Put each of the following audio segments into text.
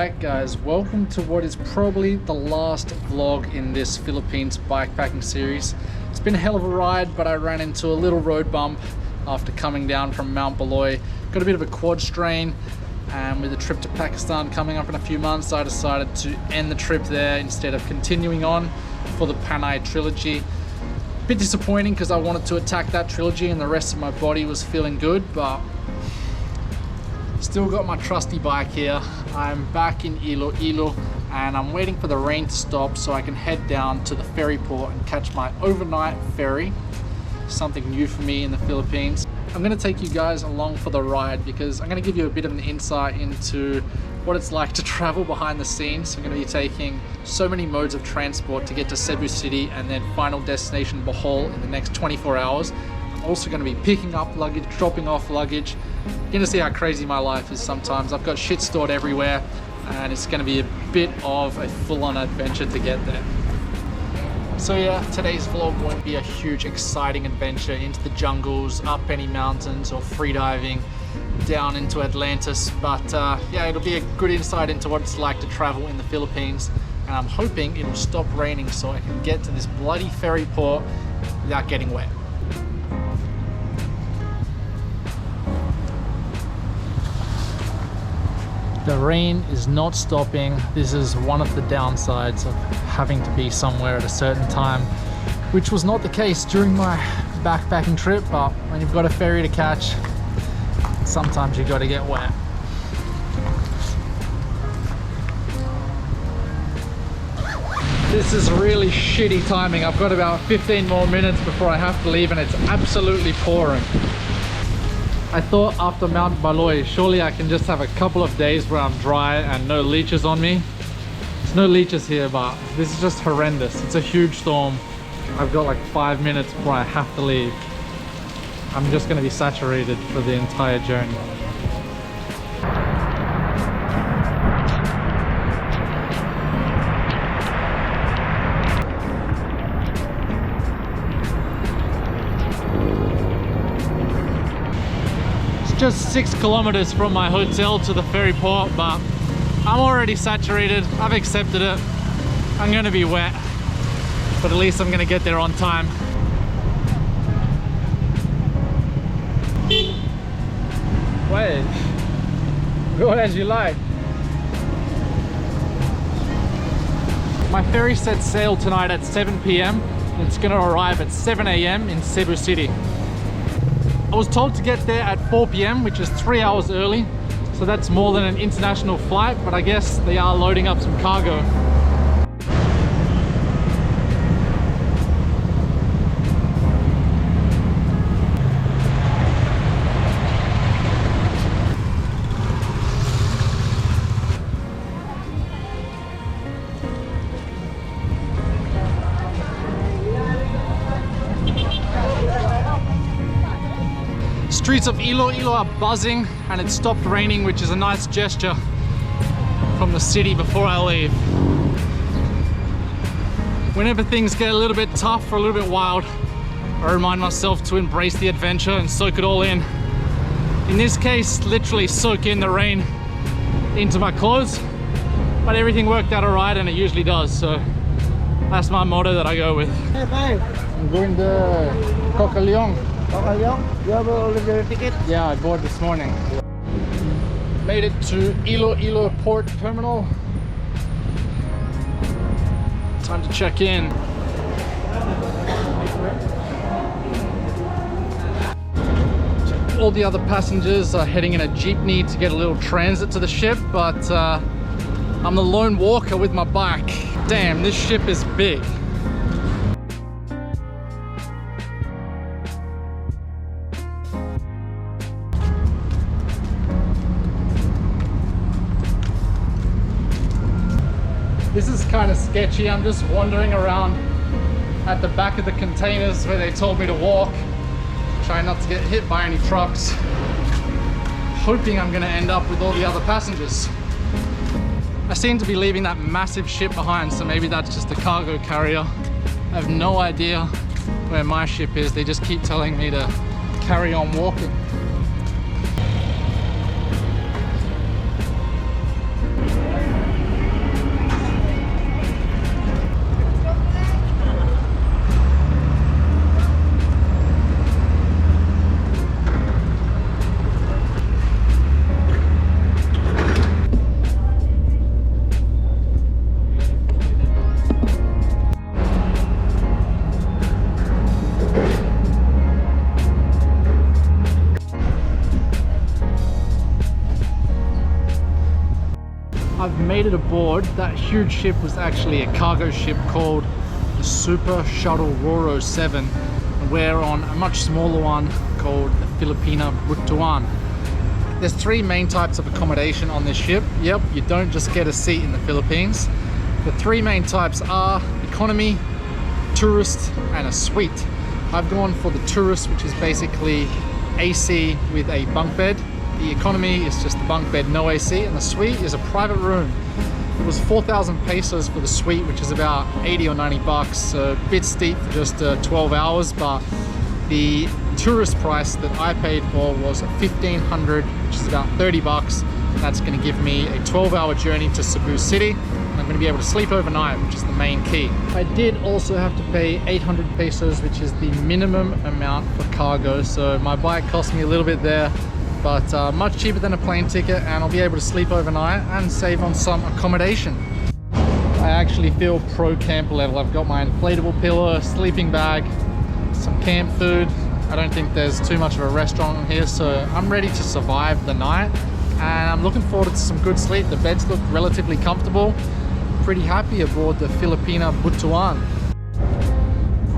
Alright guys, welcome to what is probably the last vlog in this Philippines bikepacking series. It's been a hell of a ride, but I ran into a little road bump after coming down from Mount Beloy. Got a bit of a quad strain, and with the trip to Pakistan coming up in a few months, I decided to end the trip there instead of continuing on for the Panay trilogy. Bit disappointing because I wanted to attack that trilogy and the rest of my body was feeling good, but still got my trusty bike here. I'm back in Ilo-Ilo and I'm waiting for the rain to stop so I can head down to the ferry port and catch my overnight ferry. Something new for me in the Philippines. I'm going to take you guys along for the ride because I'm going to give you a bit of an insight into what it's like to travel behind the scenes. I'm going to be taking so many modes of transport to get to Cebu City and then final destination Bohol in the next 24 hours. I'm also going to be picking up luggage, dropping off luggage. You're going to see how crazy my life is sometimes. I've got shit stored everywhere and it's going to be a bit of a full-on adventure to get there. So yeah, today's vlog won't be a huge exciting adventure into the jungles, up any mountains or freediving down into Atlantis, but yeah, it'll be a good insight into what it's like to travel in the Philippines, and I'm hoping it'll stop raining so I can get to this bloody ferry port without getting wet. The rain is not stopping. This is one of the downsides of having to be somewhere at a certain time, which was not the case during my backpacking trip, but when you've got a ferry to catch, sometimes you got to get wet. This is really shitty timing. I've got about 15 more minutes before I have to leave and it's absolutely pouring. I thought after Mount Beloy, surely I can just have a couple of days where I'm dry and no leeches on me. There's no leeches here, but this is just horrendous. It's a huge storm. I've got like 5 minutes before I have to leave. I'm just going to be saturated for the entire journey. Just 6 kilometers from my hotel to the ferry port, but I'm already saturated. I've accepted it. I'm going to be wet, but at least I'm going to get there on time. Wait, go as you like. My ferry sets sail tonight at 7 p.m. It's going to arrive at 7 a.m. in Cebu City. I was told to get there at 4 p.m, which is 3 hours early, so that's more than an international flight, but I guess they are loading up some cargo. Streets of Ilo-Ilo are buzzing and it stopped raining, which is a nice gesture from the city before I leave. Whenever things get a little bit tough or a little bit wild, I remind myself to embrace the adventure and soak it all in. In this case, literally soak in the rain into my clothes, but everything worked out alright and it usually does, so that's my motto that I go with. Hey, bye. I'm going to Coca-Leon. You have already ticket? Yeah, I bought this morning. Made it to Ilo-Ilo Port Terminal. Time to check in. All the other passengers are heading in a jeepney to get a little transit to the ship, but I'm the lone walker with my bike. Damn, this ship is big. This is kind of sketchy. I'm just wandering around at the back of the containers where they told me to walk. Trying not to get hit by any trucks. Hoping I'm gonna end up with all the other passengers. I seem to be leaving that massive ship behind, so maybe that's just a cargo carrier. I have no idea where my ship is. They just keep telling me to carry on walking. I've made it aboard. That huge ship was actually a cargo ship called the Super Shuttle Roro 7. We're on a much smaller one called the Filipinas Butuan. There's three main types of accommodation on this ship. Yep, you don't just get a seat in the Philippines. The three main types are economy, tourist, and a suite. I've gone for the tourist, which is basically AC with a bunk bed. The economy is just the bunk bed, no AC, and the suite is a private room. It was 4,000 pesos for the suite, which is about 80 or 90 bucks. So a bit steep for just 12 hours, but the tourist price that I paid for was 1,500, which is about 30 bucks. That's going to give me a 12-hour journey to Cebu City. I'm going to be able to sleep overnight, which is the main key. I did also have to pay 800 pesos, which is the minimum amount for cargo. So my bike cost me a little bit there, but much cheaper than a plane ticket, and I'll be able to sleep overnight and save on some accommodation. I actually feel pro camper level. I've got my inflatable pillow, sleeping bag, some camp food. I don't think there's too much of a restaurant here, so I'm ready to survive the night, and I'm looking forward to some good sleep. The beds look relatively comfortable. Pretty happy aboard the Filipinas Butuan.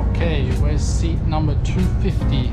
Okay, where's seat number 250?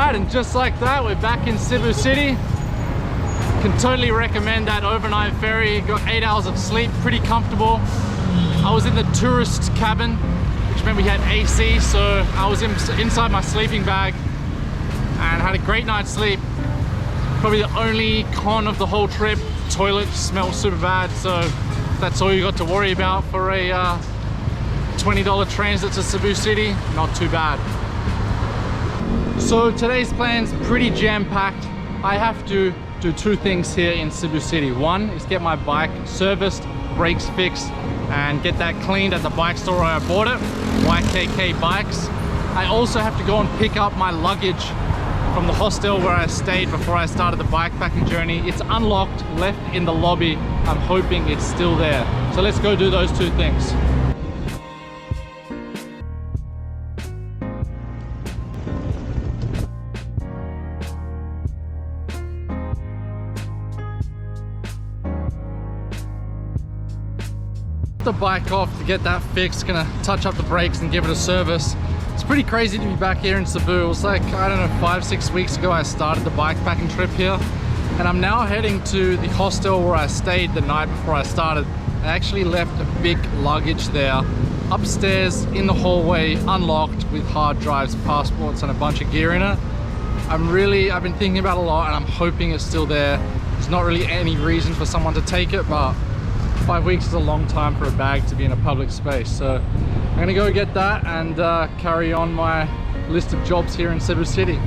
And just like that, we're back in Cebu City. Can totally recommend that overnight ferry. Got 8 hours of sleep, pretty comfortable. I was in the tourist cabin, which meant we had AC, so I was inside my sleeping bag and had a great night's sleep. Probably the only con of the whole trip, the toilet smells super bad, so that's all you got to worry about for a $20 transit to Cebu City, not too bad. So today's plan's pretty jam-packed. I have to do two things here in Cebu City. One is get my bike serviced, brakes fixed, and get that cleaned at the bike store where I bought it, YKK Bikes. I also have to go and pick up my luggage from the hostel where I stayed before I started the bikepacking journey. It's unlocked, left in the lobby. I'm hoping it's still there. So let's go do those two things. The bike off to get that fixed, gonna touch up the brakes and give it a service. It's pretty crazy to be back here in Cebu. It was like, I don't know, 5-6 weeks ago I started the bikepacking trip here, and I'm now heading to the hostel where I stayed the night before I started. I actually left a big luggage there upstairs in the hallway, unlocked, with hard drives, passports, and a bunch of gear in it. I've been thinking about it a lot, and I'm hoping it's still there. There's not really any reason for someone to take it, but 5 weeks is a long time for a bag to be in a public space. So I'm gonna go get that and carry on my list of jobs here in Cebu City.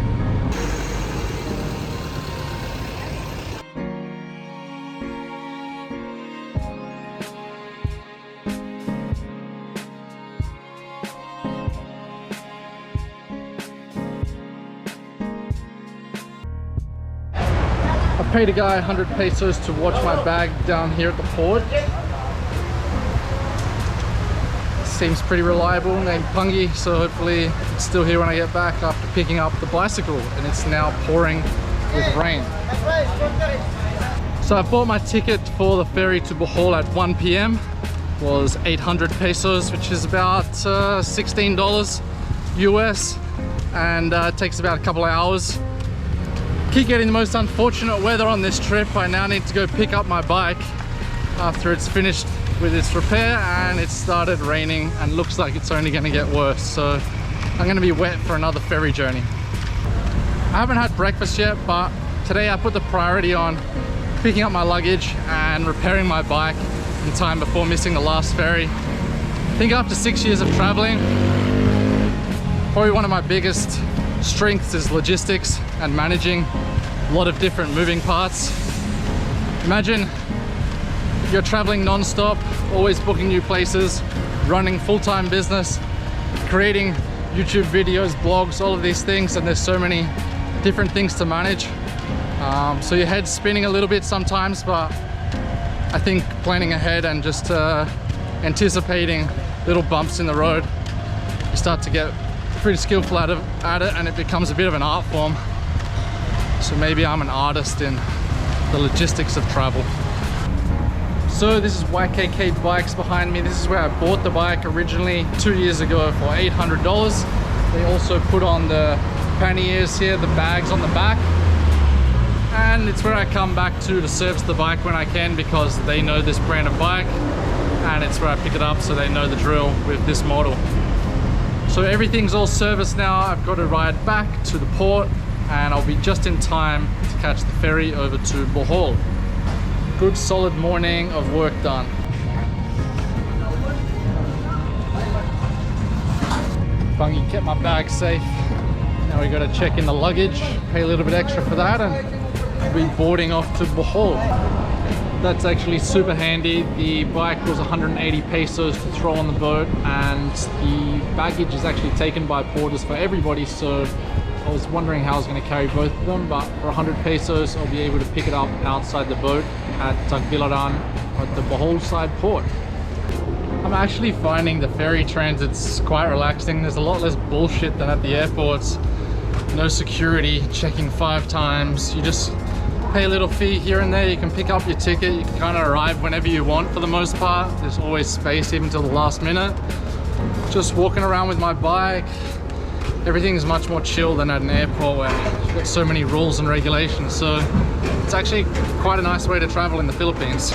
I paid a guy 100 pesos to watch my bag down here at the port. Seems pretty reliable, named Pungi, so hopefully it's still here when I get back after picking up the bicycle, and it's now pouring with rain. So I bought my ticket for the ferry to Bohol at 1 p.m. It was 800 pesos, which is about $16 US, and it takes about a couple of hours. Keep getting the most unfortunate weather on this trip. I now need to go pick up my bike after it's finished with its repair, and it started raining and looks like it's only going to get worse, so I'm going to be wet for another ferry journey. I haven't had breakfast yet, but today I put the priority on picking up my luggage and repairing my bike in time before missing the last ferry. I think after 6 years of traveling, probably one of my biggest strengths is logistics and managing a lot of different moving parts. Imagine you're traveling non-stop, always booking new places, running full-time business, creating YouTube videos, blogs, all of these things, and there's so many different things to manage. So your head's spinning a little bit sometimes, but I think planning ahead and just anticipating little bumps in the road, you start to get pretty skillful at it, and it becomes a bit of an art form. So maybe I'm an artist in the logistics of travel. So this is YKK Bikes behind me. This is where I bought the bike originally 2 years ago for $800. They also put on the panniers here, the bags on the back. And it's where I come back to service the bike when I can, because they know this brand of bike, and it's where I pick it up, so they know the drill with this model. So everything's all serviced now. I've got to ride back to the port, and I'll be just in time to catch the ferry over to Bohol. Good solid morning of work done. Bungie kept my bag safe. Now we got to check in the luggage, pay a little bit extra for that, and be boarding off to Bohol. That's actually super handy. The bike was 180 pesos to throw on the boat, and the baggage is actually taken by porters for everybody, so I was wondering how I was going to carry both of them, but for 100 pesos I'll be able to pick it up outside the boat at Tagbilaran at the Bohol side port. I'm actually finding the ferry transits quite relaxing. There's a lot less bullshit than at the airports. No security, checking 5 times. You just pay a little fee here and there. You can pick up your ticket. You can kind of arrive whenever you want for the most part. There's always space even till the last minute. Just walking around with my bike. Everything's much more chill than at an airport where you've got so many rules and regulations. So it's actually quite a nice way to travel in the Philippines.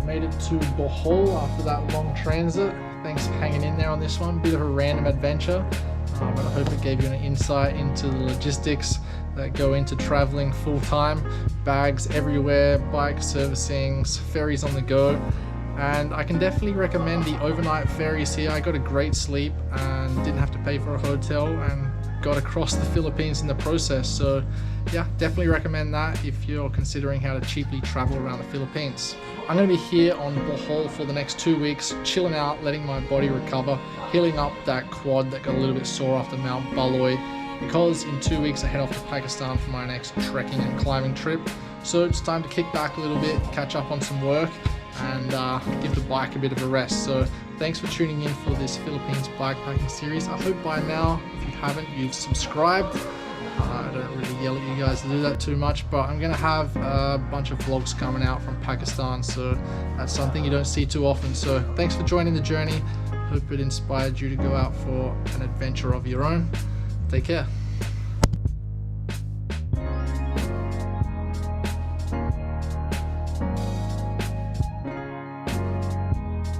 Made it to Bohol after that long transit. Thanks for hanging in there on this one. Bit of a random adventure, but I hope it gave you an insight into the logistics that go into traveling full time. Bags everywhere, bike servicings, ferries on the go. And I can definitely recommend the overnight ferries here. I got a great sleep and didn't have to pay for a hotel, and got across the Philippines in the process. So yeah, definitely recommend that if you're considering how to cheaply travel around the Philippines. I'm going to be here on Bohol for the next 2 weeks, chilling out, letting my body recover, healing up that quad that got a little bit sore after Mount Baloy, because in 2 weeks I head off to Pakistan for my next trekking and climbing trip. So it's time to kick back a little bit, catch up on some work, and give the bike a bit of a rest. So thanks for tuning in for this Philippines bikepacking series. I hope by now, if you haven't, you've subscribed. I don't really yell at you guys to do that too much, but I'm gonna have a bunch of vlogs coming out from Pakistan, so that's something you don't see too often. So thanks for joining the journey. Hope it inspired you to go out for an adventure of your own. Take care.